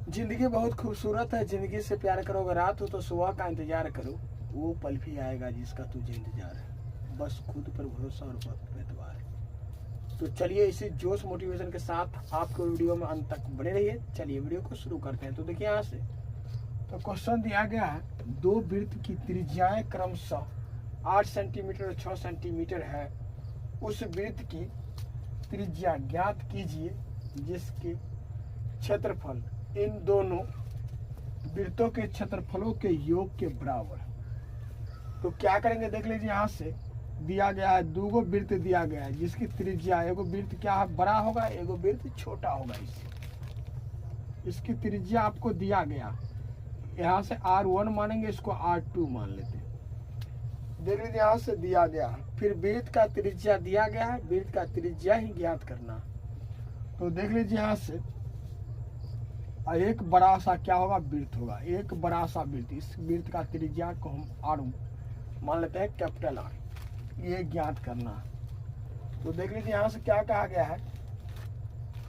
जिंदगी बहुत खूबसूरत है, जिंदगी से प्यार करो। अगर रात हो तो सुबह का इंतजार करो, वो पल भी आएगा जिसका तुझे इंतजार है। बस खुद पर भरोसा और वक्त पे एतबार है। तो चलिए इसी जोश मोटिवेशन के साथ आपको वीडियो में अंत तक बने रहिए। चलिए वीडियो को शुरू करते हैं। तो देखिए यहाँ से तो क्वेश्चन दिया गया है, दो वृत्त की त्रिज्याएं क्रमशः 8 सेंटीमीटर और 6 सेंटीमीटर है। उस वृत्त की त्रिज्या ज्ञात कीजिए जिसके क्षेत्रफल इन दोनों वृत्तों के क्षेत्रफलों के योग के बराबर। तो क्या करेंगे देख लीजिए। यहाँ से दिया गया है, दो वृत्त दिया गया है जिसकी त्रिज्या, एगो वृत्त क्या है बड़ा होगा, एगो वृत्त छोटा होगा। इसकी त्रिज्या आपको दिया गया, यहाँ से R1 मानेंगे, इसको R2 मान लेते हैं। देख लीजिए यहाँ से दिया गया, फिर वृत्त का त्रिज्या दिया गया है, वृत्त का त्रिज्या ही ज्ञात करना। तो देख लीजिए यहाँ से एक बड़ा सा क्या होगा, वृत्त होगा, एक बड़ा सा वृत्त। इस वृत्त का त्रिज्या को हम R मान लेते हैं, कैपिटल R, ये ज्ञात करना। तो देख लीजिए यहाँ से क्या कहा गया है,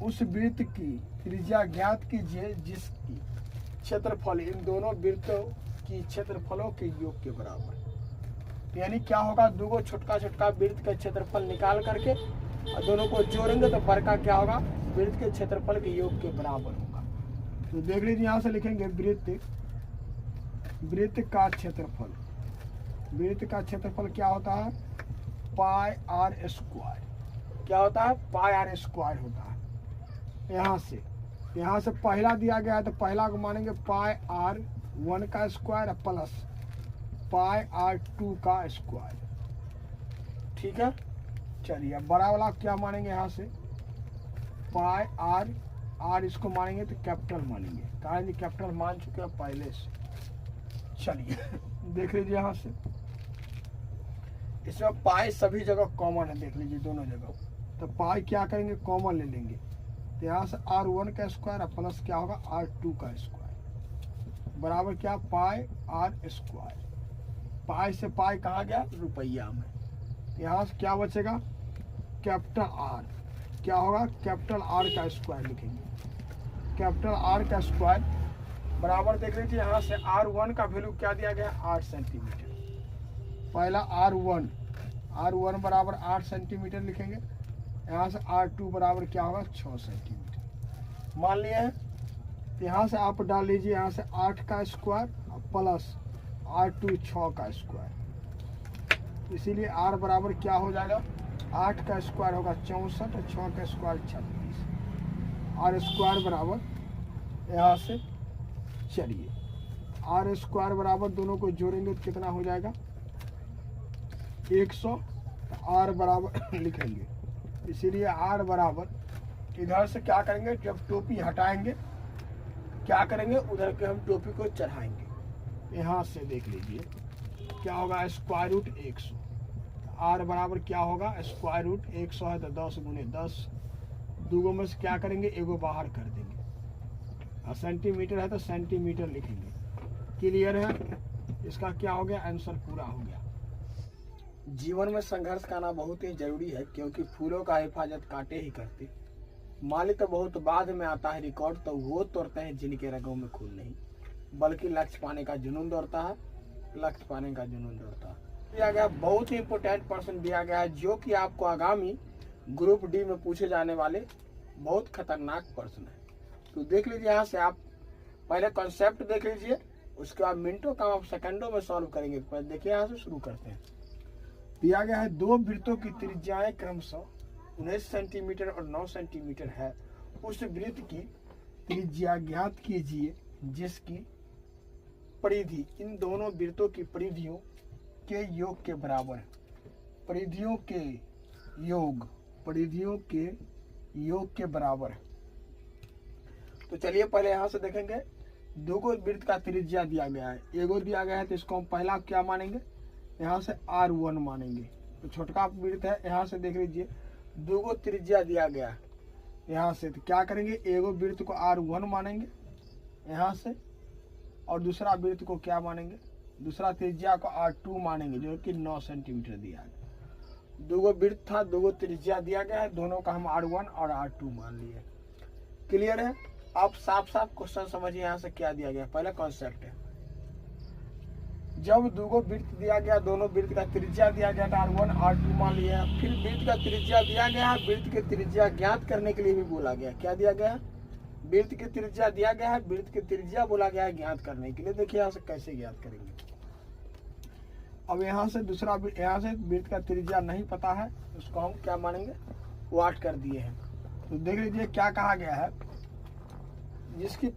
उस वृत्त की त्रिज्या ज्ञात कीजिए जिसकी क्षेत्रफल इन दोनों वृत्तों की क्षेत्रफलों के योग के बराबर। यानी क्या होगा, दो छोटका छोटका वृत्त का क्षेत्रफल निकाल करके और दोनों को जोड़ेंगे तो बड़का क्या होगा, वृत्त के क्षेत्रफल के योग के बराबर होगा। तो देख लीजिए यहाँ से लिखेंगे वृत्त का क्षेत्रफल। वृत्त का क्षेत्रफल क्या होता है, पाई आर स्क्वायर। क्या होता है, पाई आर स्क्वायर होता है। यहाँ से पहला दिया गया है तो पहला को मानेंगे पाई R1 का स्क्वायर प्लस पाई R2 का स्क्वायर। ठीक है, चलिए बड़ा वाला क्या मानेंगे, यहाँ से पाई R इसको मानेंगे तो कैपिटल मानेंगे, कारण जी कैपिटल मान चुके हैं पहले से। चलिए देख लीजिए यहाँ से, इसमें पाई सभी जगह कॉमन है, देख लीजिए दोनों जगह। तो पाई क्या करेंगे, कॉमन ले लेंगे। तो यहाँ से R1 का स्क्वायर प्लस क्या होगा, R2 का स्क्वायर बराबर क्या, पाई R स्क्वायर। पाई से पाई कहाँ गया, रुपया में। यहाँ से क्या बचेगा, कैपिटल R। क्या होगा, कैपिटल R का स्क्वायर लिखेंगे, कैपिटल R का स्क्वायर बराबर। देख लीजिए यहाँ से R1 का वैल्यू क्या दिया गया, 8 सेंटीमीटर। पहला R1 बराबर 8 सेंटीमीटर लिखेंगे। यहाँ से R2 बराबर क्या होगा, 6 सेंटीमीटर मान लिया है। यहाँ से आप डाल लीजिए, यहाँ से 8 का स्क्वायर प्लस R2 6 का स्क्वायर। इसीलिए R बराबर क्या हो जाएगा, 8 का स्क्वायर होगा 64 और 6 का स्क्वायर 36। R स्क्वायर बराबर यहाँ से, चलिए R स्क्वायर बराबर दोनों को जोड़ेंगे तो कितना हो जाएगा, 100। R बराबर लिखेंगे, इसीलिए R बराबर इधर से क्या करेंगे, जब टोपी हटाएंगे क्या करेंगे, उधर के हम टोपी को चढ़ाएंगे। यहाँ से देख लीजिए क्या होगा, स्क्वायर रूट 100। R बराबर क्या होगा, स्क्वायर रूट 100 है तो 10 गुने 10, दूगों में से क्या करेंगे, एगो बाहर कर देंगे। और सेंटीमीटर है तो सेंटीमीटर लिखेंगे। क्लियर है, इसका क्या हो गया, आंसर पूरा हो गया। जीवन में संघर्ष करना बहुत ही जरूरी है, क्योंकि फूलों का हिफाजत कांटे ही करते। माली तो बहुत बाद में आता है रिकॉर्ड, तो वो तोड़ते हैं जिनके रगों में खून नहीं, बल्कि लक्ष्य पाने का जुनून दौड़ता है, लक्ष्य पाने का जुनून दौड़ता है। दिया गया बहुत ही इंपॉर्टेंट प्रश्न दिया गया है, जो कि आपको आगामी ग्रुप डी में पूछे जाने वाले बहुत खतरनाक प्रश्न है। तो देख लीजिए यहाँ से आप पहले कॉन्सेप्ट देख लीजिए, उसके बाद मिनटों का आप सेकंडों में सॉल्व करेंगे। तो देखिए यहाँ से शुरू करते हैं। दिया गया है, दो वृत्तों की त्रिज्याएं क्रमशः 19 सेंटीमीटर और 9 सेंटीमीटर है। उस वृत्त की त्रिज्या ज्ञात कीजिए जिसकी परिधि इन दोनों वृत्तों की परिधियों के योग के बराबर है। परिधियों के योग के बराबर है। तो चलिए पहले यहाँ से देखेंगे, दो वृत्त का त्रिज्या दिया गया है, एगो दिया गया है तो इसको हम पहला क्या मानेंगे, यहाँ से R1 मानेंगे। तो छोटका वृत्त है, यहाँ से देख लीजिए दो त्रिज्या दिया गया है यहाँ से, तो क्या करेंगे, एगो वृत्त को R1 मानेंगे यहाँ से, और दूसरा वृत्त को क्या मानेंगे, दूसरा त्रिज्या को R2 मानेंगे, जो कि 9 सेंटीमीटर दिया है। दो वृत्त था, दो त्रिज्या दिया गया है, दोनों का हम R1 और R2 मान लिए। क्लियर है। आप साफ साफ क्वेश्चन समझिए यहाँ से क्या दिया गया। पहला कॉन्सेप्ट है, जब दो वृत्त दिया गया, दोनों वृत्त का त्रिज्या दिया गया R1 R2 मान लिया, फिर वृत्त का त्रिज्या दिया गया, वृत्त के त्रिज्या ज्ञात करने के लिए भी बोला गया। क्या दिया गया? वृत्त की त्रिज्या दिया गया है, वृत्त की त्रिज्या बोला गया है ज्ञात करने के लिए। देखिए यहाँ से कैसे ज्ञात करेंगे। अब यहाँ से दूसरा, यहाँ से वृत्त का त्रिज्या नहीं पता है, उसको हम क्या मानेंगे? वाट कर दिए हैं। तो देख लीजिए क्या कहा गया है, जिसकी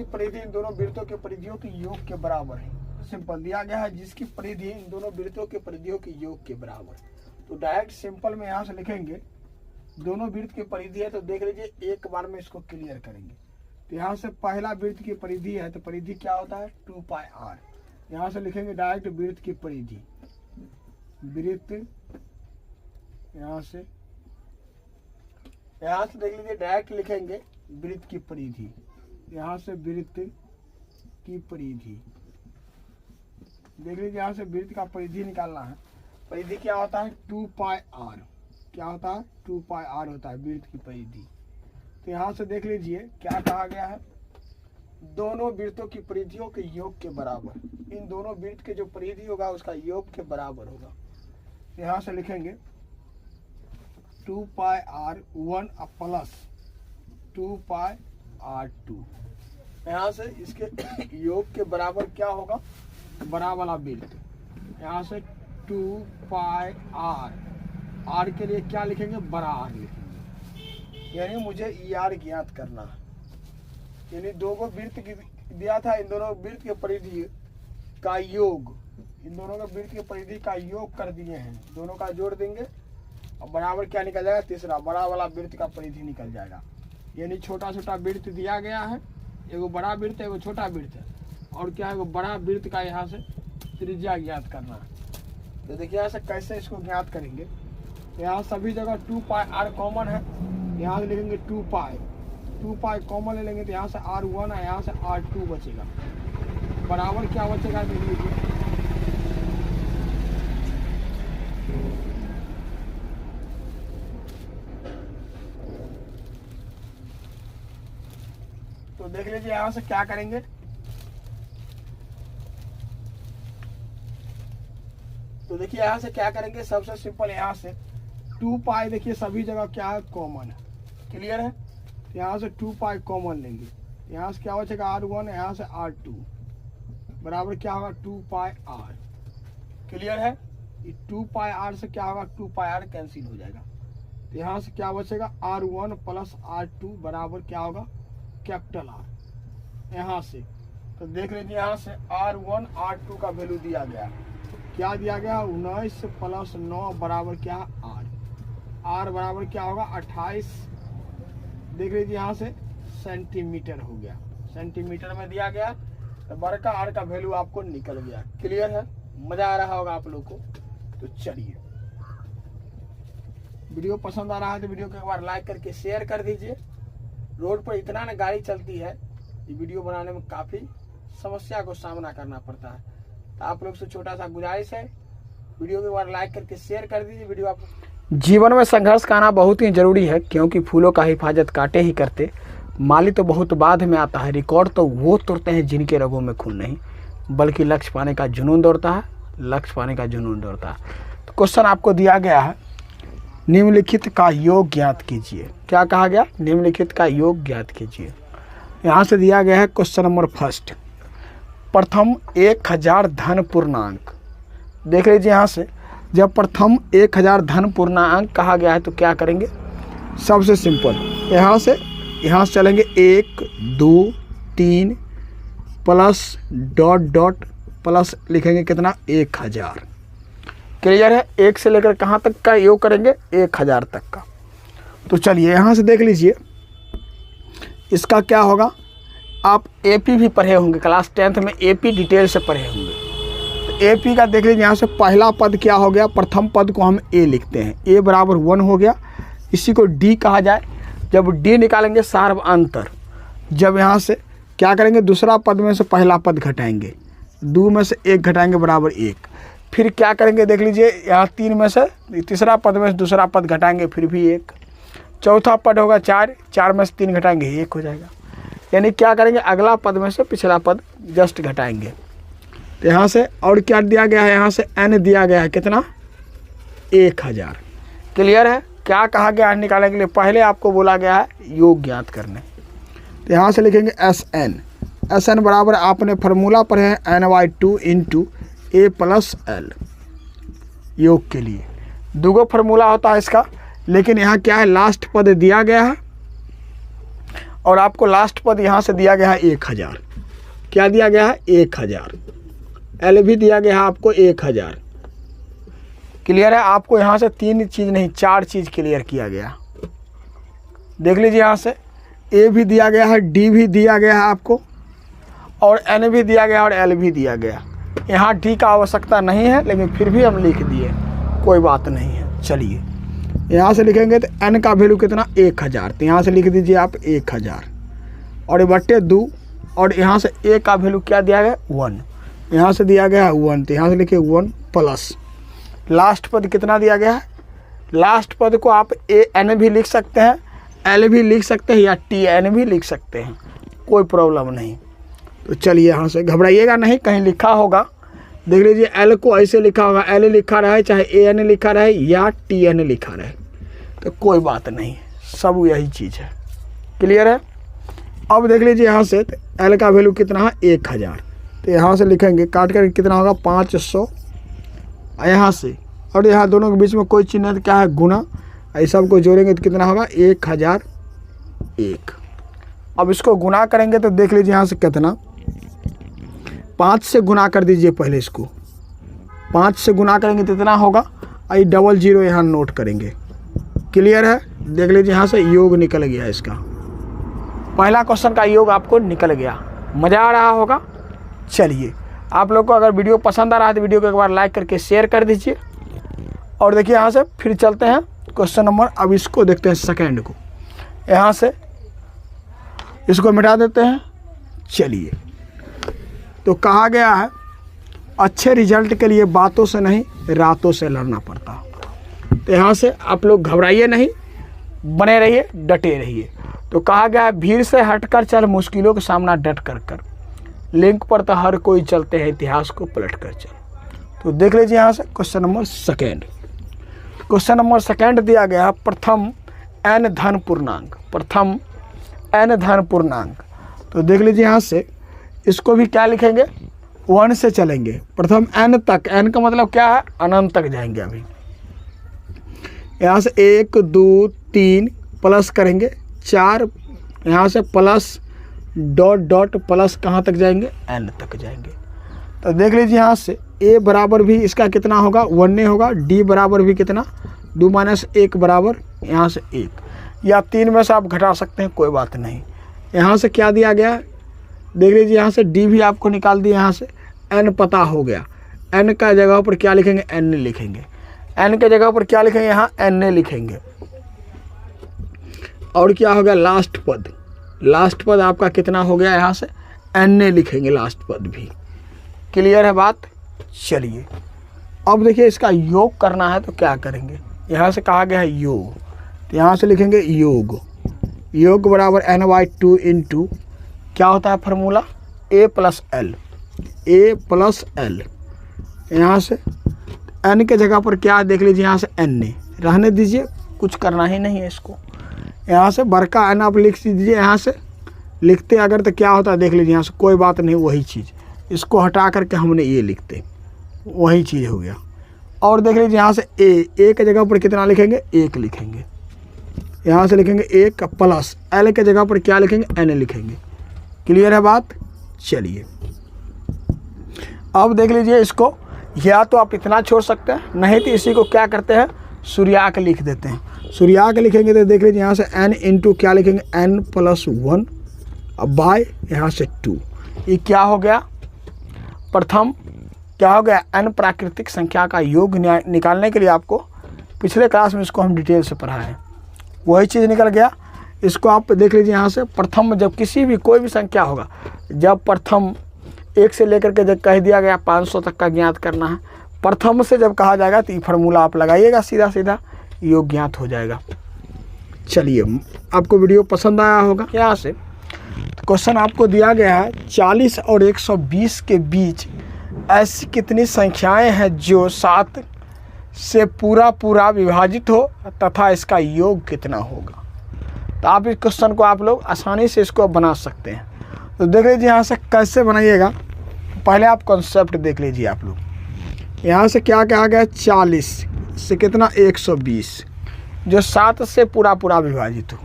परिधि इन दोनों वृत्तों के परिधियों के योग के बराबर है। सिंपल दिया गया है, जिसकी परिधि इन दोनों वृत्तों के परिधियों के योग के बराबर। तो डायरेक्ट सिंपल में यहाँ से लिखेंगे, दोनों वृत्त की परिधि है, तो देख लीजिए एक बार में इसको क्लियर करेंगे। तो यहाँ से पहला वृत्त की परिधि है, तो परिधि क्या होता है? 2πr। यहाँ से लिखेंगे डायरेक्ट वृत्त की परिधि, वृत्त यहाँ से देख लीजिए डायरेक्ट लिखेंगे वृत्त की परिधि, यहाँ से वृत्त की परिधि देख लीजिए, यहाँ से वृत्त का परिधि निकालना है। परिधि क्या होता है? 2πr। क्या होता है? 2πr होता है वृत्त की परिधि। तो यहाँ से देख लीजिए क्या कहा गया है, दोनों वृत्तों की परिधियों के योग के बराबर। इन दोनों वृत्त के जो परिधि होगा उसका योग के बराबर होगा। यहाँ से लिखेंगे 2πr1 प्लस 2πr2। यहाँ से इसके योग के बराबर क्या होगा? बड़ा वाला वृत्त। यहाँ से 2πr, r के लिए क्या लिखेंगे? बड़ा r लिखेंगे। यानी मुझे ER ज्ञात करना है। यानी दोनों वृत्त दिया था, इन दोनों वृत्त के परिधि का योग, इन दोनों के वृत्त के परिधि का योग कर दिए हैं, दोनों का जोड़ देंगे और बराबर क्या निकल जाएगा? तीसरा बड़ा वाला वृत्त का परिधि निकल जाएगा। यानी छोटा छोटा वृत्त दिया गया है, एगो बड़ा वृत्त है, एगो छोटा वृत्त है, और क्या है? वो बड़ा वृत्त का यहाँ से त्रिज्या ज्ञात करना है। तो देखिए यहाँ से कैसे इसको ज्ञात करेंगे। यहाँ सभी जगह 2πr कॉमन है, यहाँ से लिखेंगे 2π कॉमन ले लेंगे, तो यहाँ से R1 है, यहाँ से R2 बचेगा। बराबर क्या बचेगा? देख लीजिए, तो देख लीजिए यहाँ से क्या करेंगे। तो देखिए यहाँ से क्या करेंगे, सबसे सिंपल यहाँ से 2π देखिए सभी जगह क्या है? कॉमन है। क्लियर है? तो यहाँ से 2π कॉमन लेंगे, यहाँ से क्या बचेगा? R1, यहाँ से R2 बराबर क्या होगा? 2πr। क्लियर है? 2πr से क्या होगा? 2πr कैंसिल हो जाएगा। तो यहाँ से क्या बचेगा? R1 प्लस R2 बराबर क्या होगा? Capital R। यहाँ से तो देख लीजिए, यहाँ से R1 R2 का वैल्यू दिया गया। क्या दिया गया? 19 प्लस 9 बराबर क्या? R बराबर क्या होगा? 28। देख लीजिए यहाँ से सेंटीमीटर हो गया, सेंटीमीटर में दिया गया, तो बड़का R का वैल्यू आपको निकल गया। क्लियर है? मजा आ रहा होगा आप लोग को। तो चलिए, वीडियो पसंद आ रहा है तो वीडियो को एक बार लाइक करके शेयर कर दीजिए। रोड पर इतना ना गाड़ी चलती है, ये वीडियो बनाने में काफ़ी समस्या को सामना करना पड़ता है। तो आप लोग से छोटा सा गुजारिश है, वीडियो को एक बार लाइक करके शेयर कर दीजिए। वीडियो आप जीवन में संघर्ष का आना बहुत ही जरूरी है, क्योंकि फूलों का हिफाजत कांटे ही करते। माली तो बहुत बाद में आता है, रिकॉर्ड तो वो तोड़ते हैं जिनके रगों में खून नहीं, बल्कि लक्ष्य पाने का जुनून दौड़ता है, लक्ष्य पाने का जुनून दौड़ता है। तो क्वेश्चन आपको दिया गया है, निम्नलिखित का योग ज्ञात कीजिए। क्या कहा गया? निम्नलिखित का योग ज्ञात कीजिए। यहाँ से दिया गया है क्वेश्चन नंबर फर्स्ट, प्रथम 1000 धन पूर्णांक। देख लीजिए यहाँ से, जब प्रथम 1000 धन पूर्णांक कहा गया है तो क्या करेंगे? सबसे सिंपल यहाँ से चलेंगे 1 2 3 प्लस डॉट डॉट प्लस लिखेंगे कितना? 1000। क्लियर है? 1 से लेकर कहाँ तक का योग करेंगे? 1000 तक का। तो चलिए यहाँ से देख लीजिए, इसका क्या होगा? आप AP भी पढ़े होंगे, क्लास 10th में AP डिटेल से पढ़े होंगे। तो AP का देख लीजिए, यहाँ से पहला पद क्या हो गया? प्रथम पद को हम A लिखते हैं, A बराबर 1 हो गया। इसी को D कहा जाए। जब D निकालेंगे सार्व अंतर, जब यहाँ से क्या करेंगे? दूसरा पद में से पहला पद घटाएंगे, 2 में से 1 घटाएंगे बराबर 1। फिर क्या करेंगे? देख लीजिए, यहाँ 3 में से तीसरा पद में से दूसरा पद घटाएंगे, फिर भी 1। चौथा पद होगा 4, 4 में से 3 घटाएंगे 1 हो जाएगा। यानी क्या करेंगे, अगला पद में से पिछला पद जस्ट घटाएंगे। तो यहाँ से और क्या दिया गया है, यहाँ से n दिया गया है कितना, 1000। क्लियर है। क्या कहा गया है निकालने के लिए, पहले आपको बोला गया है योग ज्ञात करने। तो यहाँ से लिखेंगे Sn बराबर आपने फार्मूला पढ़े हैं n/2 into a plus l। योग के लिए दूगो फार्मूला होता है इसका, लेकिन यहाँ क्या है, लास्ट पद दिया गया है और आपको लास्ट पद यहाँ से दिया गया है 1000। क्या दिया गया है, 1000। एल भी दिया गया है आपको 1000। क्लियर है। आपको यहाँ से 3 चीज़ नहीं 4 चीज़ क्लियर किया गया। देख लीजिए, यहाँ से ए भी दिया गया है, डी भी दिया गया है आपको, और एन भी दिया गया और एल भी दिया गया। यहाँ डी का आवश्यकता नहीं है, लेकिन फिर भी हम लिख दिए, कोई बात नहीं है। चलिए यहाँ से लिखेंगे तो एन का वैल्यू कितना, 1000। तो यहाँ से लिख दीजिए आप 1000 और बट्टे 2, और यहाँ से ए का वैल्यू क्या दिया गया, 1। यहाँ से दिया गया है 1, तो यहाँ से लिखिए 1 प्लस लास्ट पद कितना दिया गया है। लास्ट पद को आप ए एन भी लिख सकते हैं, एल भी लिख सकते हैं, या टी एन भी लिख सकते हैं, कोई प्रॉब्लम नहीं। तो चलिए यहाँ से घबराइएगा नहीं, कहीं लिखा होगा देख लीजिए, एल को ऐसे लिखा होगा, एल लिखा रहे चाहे ए एन लिखा रहे या टी एन लिखा रहे, तो कोई बात नहीं, सब यही चीज़ है। क्लियर है। अब देख लीजिए यहाँ से एल का वैल्यू कितना है, 1000। तो यहाँ से लिखेंगे काट कर कितना होगा, 500 यहाँ से, और यहाँ दोनों के बीच में कोई चिन्ह तो क्या है, गुना। ऐसा सबको जोड़ेंगे तो कितना होगा, 1001। अब इसको गुना करेंगे तो देख लीजिए यहाँ से कितना, 5 से गुना कर दीजिए पहले इसको, 5 से गुना करेंगे तो इतना होगा, आई 00 यहाँ नोट करेंगे। क्लियर है। देख लीजिए यहाँ से योग निकल गया इसका, पहला क्वेश्चन का योग आपको निकल गया। मज़ा आ रहा होगा। चलिए आप लोग को अगर वीडियो पसंद आ रहा है तो वीडियो को एक बार लाइक करके शेयर कर दीजिए। और देखिए यहाँ से फिर चलते हैं क्वेश्चन नंबर, अब इसको देखते हैं सेकेंड को। यहाँ से इसको मिटा देते हैं। चलिए, तो कहा गया है अच्छे रिजल्ट के लिए बातों से नहीं रातों से लड़ना पड़ता। तो यहाँ से आप लोग घबराइए नहीं, बने रहिए, डटे रहिए। तो कहा गया है भीड़ से हटकर चल, मुश्किलों का सामना डट कर कर, लिंक पर तो हर कोई चलते हैं, इतिहास को पलट कर चल। तो देख लीजिए यहाँ से question number second. Question number second दिया गया प्रथम n धन पूर्णांक, प्रथम n धन पूर्णांक। तो देख लीजिए यहाँ से इसको भी क्या लिखेंगे, 1 से चलेंगे, प्रथम n तक, n का मतलब क्या है, अनंत तक जाएंगे। अभी यहाँ से 1 2 3 प्लस करेंगे 4, यहाँ से प्लस डॉट डॉट प्लस कहाँ तक जाएंगे, n तक जाएंगे। तो देख लीजिए यहाँ से a बराबर भी इसका कितना होगा, 1 होगा, d बराबर भी कितना, 2 - 1 बराबर यहाँ से 1, या 3 में से आप घटा सकते हैं, कोई बात नहीं। यहाँ से क्या दिया गया, देख लीजिए यहाँ से d भी आपको निकाल दिया, यहाँ से n पता हो गया, n का जगह पर क्या लिखेंगे, n लिखेंगे, n के जगह पर क्या लिखेंगे, यहाँ n लिखेंगे। और क्या हो गया, लास्ट पद, लास्ट पद आपका कितना हो गया, यहाँ से n लिखेंगे लास्ट पद भी। क्लियर है बात। चलिए अब देखिए इसका योग करना है तो क्या करेंगे, यहाँ से कहा गया है योग, तो यहाँ से लिखेंगे योग, योग बराबर n/2 इंटू क्या होता है formula, a plus L, a plus L. यहाँ से n के जगह पर क्या देख लीजिए, यहाँ से n रहने दीजिए, कुछ करना ही नहीं है इसको। यहाँ से बड़का n आप लिख दीजिए, यहाँ से लिखते अगर तो क्या होता है देख लीजिए, यहाँ से कोई बात नहीं, वही चीज़, इसको हटा करके हमने ये लिखते, वही चीज़ हो गया। और देख लीजिए यहाँ से a के जगह पर कितना लिखेंगे, 1 लिखेंगे, यहाँ से लिखेंगे 1 प्लस l के जगह पर क्या लिखेंगे, n लिखेंगे। क्लियर है बात। चलिए अब देख लीजिए इसको, या तो आप इतना छोड़ सकते हैं, नहीं तो इसी को क्या करते हैं, सूर्याक लिख देते हैं। सूर्याक लिखेंगे तो देख लीजिए यहाँ से n इंटू क्या लिखेंगे, n + 1 अब बाय यहाँ से 2, ये क्या हो गया, प्रथम क्या हो गया, n प्राकृतिक संख्या का योग निकालने के लिए आपको पिछले क्लास में इसको हम डिटेल से पढ़ाए हैं, वही चीज़ निकल गया। इसको आप देख लीजिए यहाँ से, प्रथम जब किसी भी कोई भी संख्या होगा, जब प्रथम 1 से लेकर के जब कह दिया गया 500 तक का ज्ञात करना है, प्रथम से जब कहा जाएगा तो ये फार्मूला आप लगाइएगा, सीधा सीधा योग ज्ञात हो जाएगा। चलिए, आपको वीडियो पसंद आया होगा। यहाँ से क्वेश्चन आपको दिया गया है 40 और 120 के बीच ऐसी कितनी संख्याएं हैं जो 7 से पूरा विभाजित हो तथा इसका योग कितना होगा। तो आप इस क्वेश्चन को आप लोग आसानी से इसको बना सकते हैं। तो देख लीजिए यहाँ से कैसे बनाइएगा। पहले आप कॉन्सेप्ट देख लीजिए आप लोग। यहाँ से क्या कहा गया, 40 से कितना 120 जो 7 से पूरा विभाजित हो।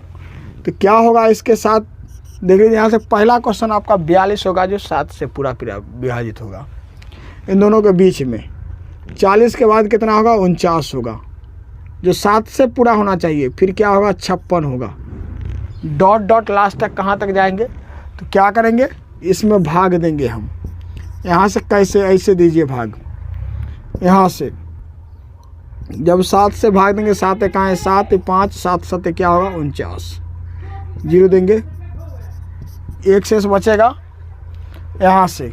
तो क्या होगा इसके साथ, देख लीजिए यहाँ से पहला क्वेश्चन आपका 42 होगा जो 7 से पूरा विभाजित होगा। इन दोनों के बीच में 40 के बाद कितना होगा, 49 होगा जो 7 से पूरा होना चाहिए। फिर क्या होगा, 56 होगा। डॉट लास्ट तक कहाँ तक जाएंगे, तो क्या करेंगे, इसमें भाग देंगे हम। यहाँ से कैसे, ऐसे दीजिए भाग। यहाँ से जब 7 से भाग देंगे, 7 कहाँ है, 7 5 7 7 क्या होगा, 49। 0 देंगे, 1 शेष बचेगा यहाँ से।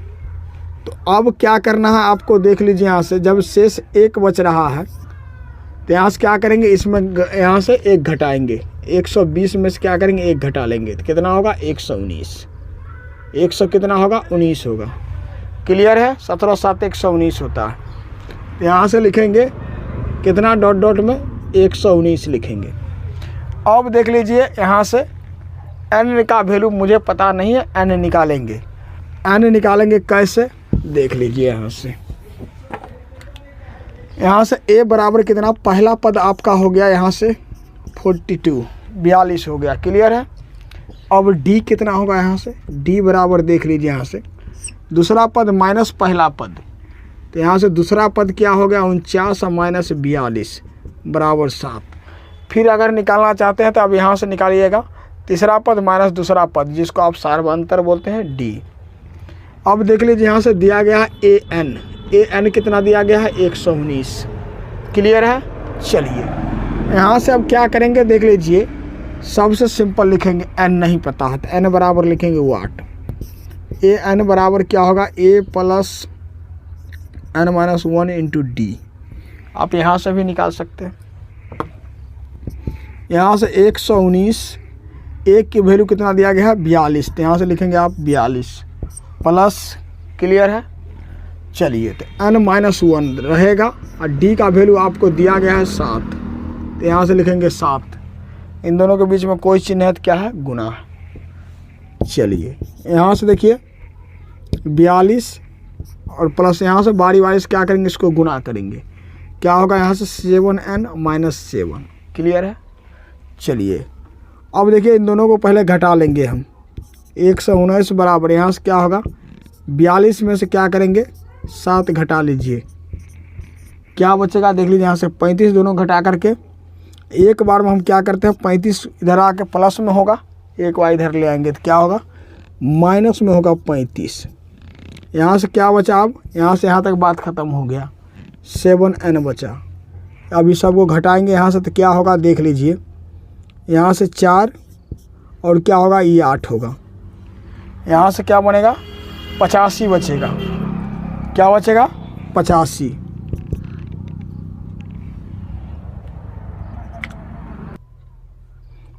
तो अब क्या करना है आपको, देख लीजिए यहाँ से जब शेष 1 बच रहा है तो यहाँ से क्या करेंगे, इसमें यहाँ से 1 घटाएंगे। 120 में से क्या करेंगे, 1 घटा लेंगे तो कितना होगा, 119। 100 कितना होगा, 19 होगा। क्लियर है, 17 7 119 होता है। तो यहाँ से लिखेंगे कितना, डॉट में 119 लिखेंगे। अब देख लीजिए यहाँ से n का वैल्यू मुझे पता नहीं है, n निकालेंगे। n निकालेंगे कैसे, देख लीजिए यहाँ से a बराबर कितना, पहला पद आपका हो गया यहाँ से 42 हो गया। क्लियर है। अब d कितना होगा, यहाँ से d बराबर देख लीजिए यहाँ से दूसरा पद माइनस पहला पद। तो यहाँ से दूसरा पद क्या हो गया, 49 माइनस 42 बराबर 7। फिर अगर निकालना चाहते हैं तो अब यहाँ से निकालिएगा तीसरा पद माइनस दूसरा पद, जिसको आप सार्वंतर बोलते हैं, d। अब देख लीजिए यहाँ से दिया गया है an कितना दिया गया है, 119। क्लियर है। चलिए यहाँ से अब क्या करेंगे, देख लीजिए सबसे सिंपल लिखेंगे, n नहीं पता है तो n बराबर लिखेंगे वाट। an बराबर क्या होगा, a plus n minus 1 into D. आप यहाँ से भी निकाल सकते हैं। यहाँ से 119, 1 की वैल्यू कितना दिया गया है, 42। तो यहाँ से लिखेंगे आप 42 प्लस, क्लियर है। चलिए तो n माइनस 1 रहेगा और d का वैल्यू आपको दिया गया है 7। तो यहाँ से लिखेंगे 7। इन दोनों के बीच में कोई चिन्ह है तो क्या है, गुना। चलिए यहाँ से देखिए 42 और प्लस यहाँ से बारी से क्या करेंगे, इसको गुना करेंगे। क्या होगा यहाँ से 7n माइनस 7। क्लियर है। चलिए अब देखिए इन दोनों को पहले घटा लेंगे हम। 119 बराबर यहाँ से क्या होगा, 42 में से क्या करेंगे, 7 घटा लीजिए, क्या बचेगा, देख लीजिए यहाँ से 35। दोनों घटा करके एक बार में हम क्या करते हैं, 35 इधर आके प्लस में होगा, एक बार इधर ले आएंगे तो क्या होगा, माइनस में होगा 35। यहाँ से क्या बचा, अब यहाँ से यहाँ तक बात ख़त्म हो गया, 7n बचा। अब इस सबको घटाएंगे यहाँ से तो क्या होगा, देख लीजिए यहाँ से 4 और क्या होगा, ये 8 होगा। यहाँ से क्या बनेगा, 85 बचेगा। क्या बचेगा, 85।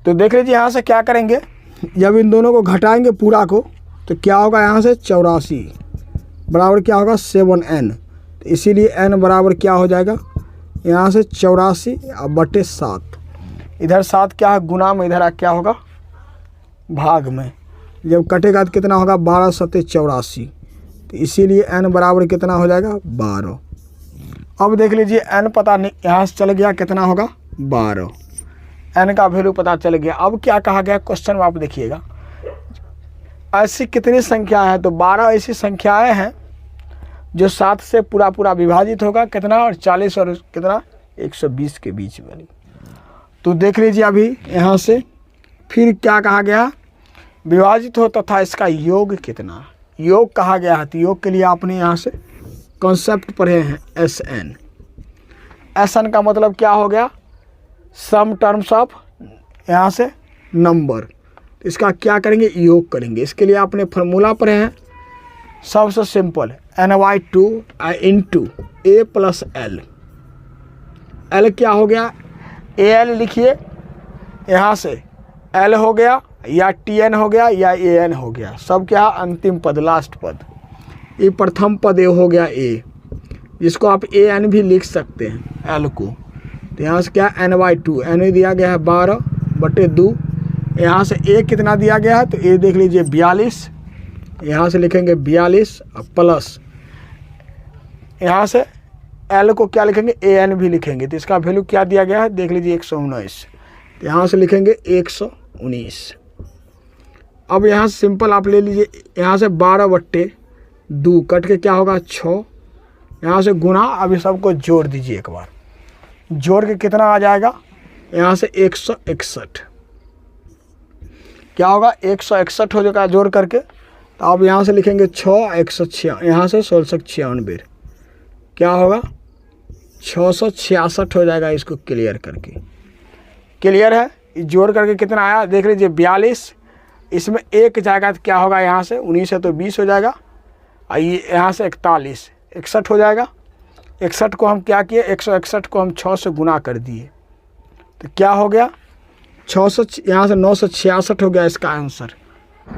तो देख लीजिए यहाँ से क्या करेंगे, जब इन दोनों को घटाएंगे पूरा को तो क्या होगा, यहाँ से 84 बराबर क्या होगा, 7n। तो इसीलिए n बराबर क्या हो जाएगा, यहाँ से 84 बटे 7। इधर 7 क्या है, गुना में, इधर क्या होगा, भाग में। जब कटेगा तो कितना होगा, 12 सत्ते 84। तो इसीलिए n बराबर कितना हो जाएगा, 12। अब देख लीजिए n पता नहीं, यहाँ से चल गया, कितना होगा, 12। n का वैल्यू पता चल गया। अब क्या कहा गया क्वेश्चन में, आप देखिएगा ऐसी कितनी संख्या है, तो 12 ऐसी संख्याएं हैं जो 7 से पूरा विभाजित होगा, कितना, और 40 और कितना, 120 के बीच में। तो देख लीजिए अभी यहाँ से फिर क्या कहा गया, विभाजित हो तथा इसका योग कितना, योग कहा गया है। तो योग के लिए आपने यहाँ से कॉन्सेप्ट पढ़े हैं, SN का मतलब क्या हो गया, सम टर्म्स ऑफ यहाँ से नंबर। इसका क्या करेंगे, योग करेंगे। इसके लिए आपने फार्मूला पढ़े हैं, सबसे simple ny2 into a plus l। l क्या हो गया, al लिखिए, यहाँ से एल हो गया या टी एन हो गया या ए एन हो गया, सब क्या अंतिम पद, लास्ट पद। ये प्रथम पद हो गया ए, जिसको आप ए एन भी लिख सकते हैं एल को। तो यहाँ से क्या n/2, एन दिया गया है 12/2। यहाँ से ए कितना दिया गया है, तो ए देख लीजिए 42, यहाँ से लिखेंगे 42 प्लस यहाँ से एल को क्या लिखेंगे, ए एन भी लिखेंगे। तो इसका वैल्यू क्या दिया गया है, देख लीजिए 119। तो यहाँ से लिखेंगे 119। अब यहाँ से सिंपल आप ले लीजिए, यहाँ से 12/2 कट के क्या होगा 6, यहाँ से गुना। अभी सबको जोड़ दीजिए एक बार, जोड़ के कितना आ जाएगा, यहाँ से 161 क्या होगा 161 हो जाएगा जोड़ करके। तो आप यहाँ से लिखेंगे 6 106, यहाँ से 1696 क्या होगा 666 हो जाएगा। इसको क्लियर करके, क्लियर है, जोड़ करके कितना आया देख लीजिए 42, इसमें एक जाएगा तो क्या होगा, यहाँ से 19 है तो 20 हो जाएगा, ये यहाँ से 41 61 हो जाएगा। 61 को हम क्या किए, 161 को हम 6 से गुना कर दिए, तो क्या हो गया 600, यहाँ से 966 हो गया इसका आंसर।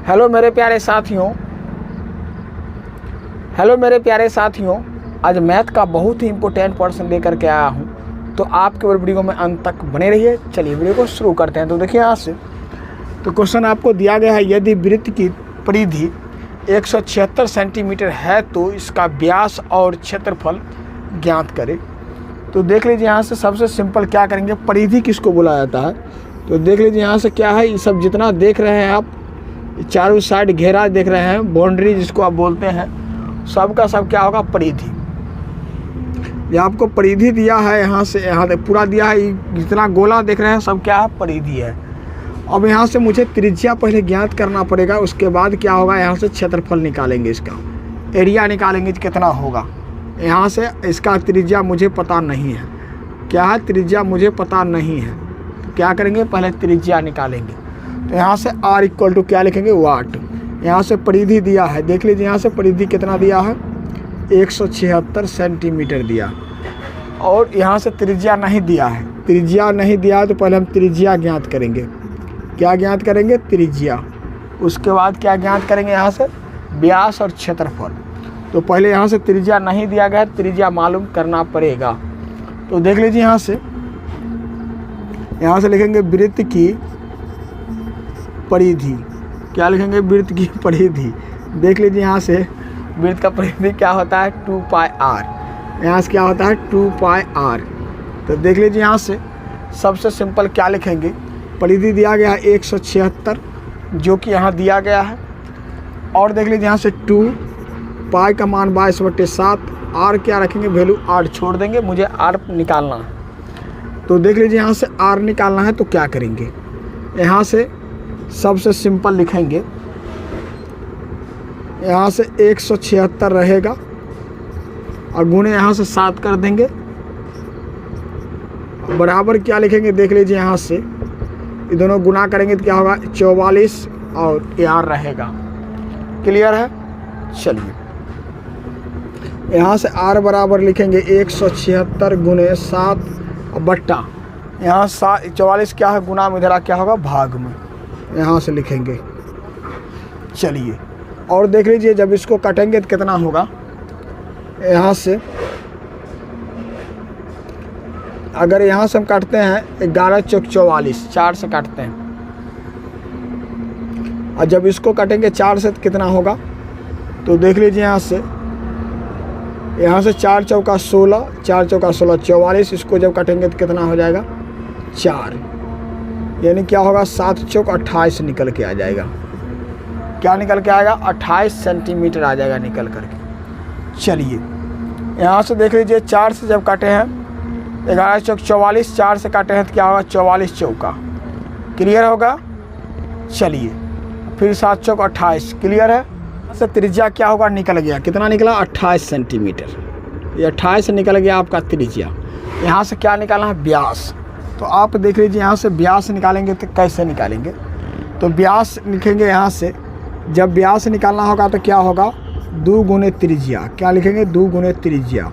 हेलो मेरे प्यारे साथियों, आज मैथ का बहुत ही इंपॉर्टेंट पर्सन लेकर के आया हूँ, तो आप केवल वीडियो में अंत तक बने रहिए। चलिए वीडियो को शुरू करते हैं। तो देखिए यहाँ से तो क्वेश्चन आपको दिया गया है, यदि वृत्त की परिधि 176 सेंटीमीटर है तो इसका व्यास और क्षेत्रफल ज्ञात करें। तो देख लीजिए यहाँ से सबसे सिंपल क्या करेंगे, परिधि किसको बोला जाता है। तो देख लीजिए यहाँ से क्या है, ये सब जितना देख रहे हैं आप, चारों साइड घेरा देख रहे हैं, बाउंड्री जिसको आप बोलते हैं, सब का सब क्या होगा परिधि। ये आपको परिधि दिया है, यहाँ से यहाँ तक पूरा दिया है, जितना गोला देख रहे हैं सब क्या है परिधि है। अब यहाँ से मुझे त्रिज्या पहले ज्ञात करना पड़ेगा, उसके बाद क्या होगा यहाँ से क्षेत्रफल निकालेंगे, इसका एरिया निकालेंगे कितना होगा। यहाँ से इसका त्रिज्या मुझे पता नहीं है, क्या है त्रिज्या मुझे पता नहीं है, तो क्या करेंगे पहले त्रिज्या निकालेंगे। तो यहाँ से R = क्या लिखेंगे वाट। यहाँ से परिधि दिया है, देख लीजिए यहाँ से परिधि कितना दिया है 176 सेंटीमीटर दिया, और यहाँ से त्रिज्या नहीं दिया है। त्रिज्या नहीं दिया है तो पहले हम त्रिज्या ज्ञात करेंगे। क्या ज्ञात करेंगे, त्रिज्या। उसके बाद क्या ज्ञात करेंगे, यहाँ से व्यास और क्षेत्रफल। तो पहले यहाँ से त्रिज्या नहीं दिया गया, त्रिज्या मालूम करना पड़ेगा। तो देख लीजिए यहाँ से लिखेंगे वृत्त की परिधि। क्या लिखेंगे, वृत्त की परिधि। देख लीजिए यहाँ से वृत्त का परिधि क्या होता है 2πr, यहाँ से क्या होता है 2πr। तो देख लीजिए यहाँ से सबसे सिंपल क्या लिखेंगे, परिधि दिया गया है 176 जो कि यहाँ दिया गया है, और देख लीजिए यहाँ से 2 पाई का मान 22/7, आर क्या रखेंगे वैल्यू 8 छोड़ देंगे, मुझे आर निकालना है। तो देख लीजिए यहाँ से आर निकालना है तो क्या करेंगे, यहाँ से सबसे सिंपल लिखेंगे, यहाँ से 176 रहेगा और गुणे यहाँ से 7 कर देंगे, बराबर क्या लिखेंगे, देख लीजिए यहाँ से ये दोनों गुना करेंगे तो क्या होगा 44 और AR रहेगा। क्लियर है। चलिए यहाँ से R बराबर लिखेंगे 176 गुणे 7 बट्टा यहाँ 44 क्या है गुना में, इधर क्या होगा भाग में, यहाँ से लिखेंगे। चलिए और देख लीजिए जब इसको काटेंगे तो कितना होगा, यहाँ से अगर यहाँ से हम काटते हैं 11 चौक 44, 4 से काटते हैं, और जब इसको काटेंगे 4 से तो कितना होगा, तो देख लीजिए यहाँ से 4 चौका 16, 4 चौका 16 44, इसको जब काटेंगे तो कितना हो जाएगा 4, यानी क्या होगा 7 चौक 28 निकल के आ जाएगा। क्या निकल के आएगा 28 सेंटीमीटर आ जाएगा निकल करके। चलिए यहाँ से देख लीजिए 4 से जब काटे हैं 11 चौक 44, 4 से काटे हैं तो क्या होगा 44 चौका। क्लियर होगा। चलिए फिर 7 चौक 28, क्लियर है। से त्रिज्या क्या होगा निकल गया, कितना निकला 28 सेंटीमीटर, ये 28 निकल गया आपका त्रिज्या। यहाँ से क्या निकालना है व्यास, तो आप देख लीजिए यहाँ से व्यास निकालेंगे तो कैसे निकालेंगे, तो व्यास लिखेंगे यहाँ से, जब व्यास निकालना होगा तो क्या होगा 2 गुने त्रिज्या, क्या लिखेंगे 2 गुने त्रिज्या।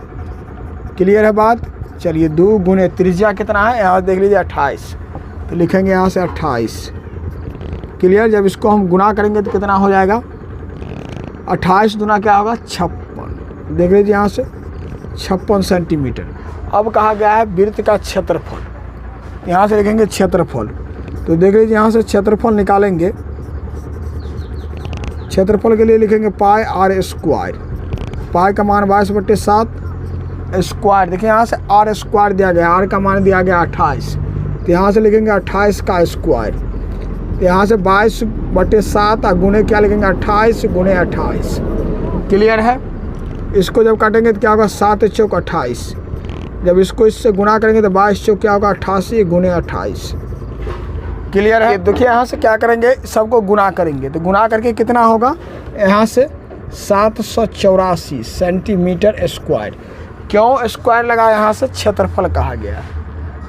क्लियर है बात। चलिए 2 गुने त्रिज्या कितना है, यहाँ देख लीजिए 28, तो लिखेंगे यहाँ से 28। क्लियर। जब इसको हम गुना करेंगे तो कितना हो जाएगा, 28 दूना क्या होगा 56। देख लीजिए यहाँ से 56 सेंटीमीटर। अब कहा गया है वृत्त का क्षेत्रफल, यहाँ से लिखेंगे क्षेत्रफल। तो देख लीजिए यहाँ से क्षेत्रफल निकालेंगे। क्षेत्रफल के लिए लिखेंगे पाई आर स्क्वायर। पाई का मान 22/7 स्क्वायर। देखिए यहाँ से आर स्क्वायर दिया गया, आर का मान दिया गया 28, तो यहाँ से लिखेंगे 28 का स्क्वायर। तो यहाँ से 22/7 और गुणे क्या लिखेंगे 28 गुणे 28। क्लियर है। इसको जब काटेंगे तो क्या होगा 7 चौक 28। जब इसको इससे गुना करेंगे तो 22 चौक क्या होगा 88 गुणे 28। क्लियर है। देखिए यहाँ से क्या करेंगे, सबको गुना करेंगे तो गुना करके कितना होगा, यहाँ से 784 सेंटीमीटर स्क्वायर। क्यों स्क्वायर लगा, यहाँ से क्षेत्रफल कहा गया।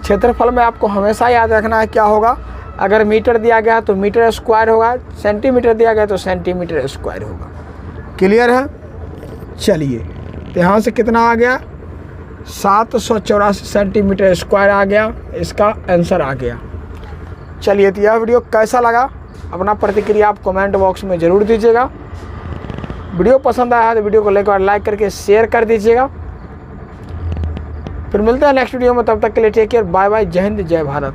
क्षेत्रफल में आपको हमेशा याद रखना है क्या होगा, अगर मीटर दिया गया तो मीटर स्क्वायर होगा, सेंटीमीटर दिया गया तो सेंटीमीटर स्क्वायर होगा। क्लियर है। चलिए तो यहाँ से कितना आ गया 784 सेंटीमीटर स्क्वायर आ गया, इसका आंसर आ गया। चलिए तो यह वीडियो कैसा लगा, अपना प्रतिक्रिया आप कमेंट बॉक्स में ज़रूर दीजिएगा। वीडियो पसंद आया है तो वीडियो को लाइक करके शेयर कर दीजिएगा। फिर मिलते हैं नेक्स्ट वीडियो में, तब तक के लिए टेक केयर, बाय बाय, जय हिंद, जय भारत।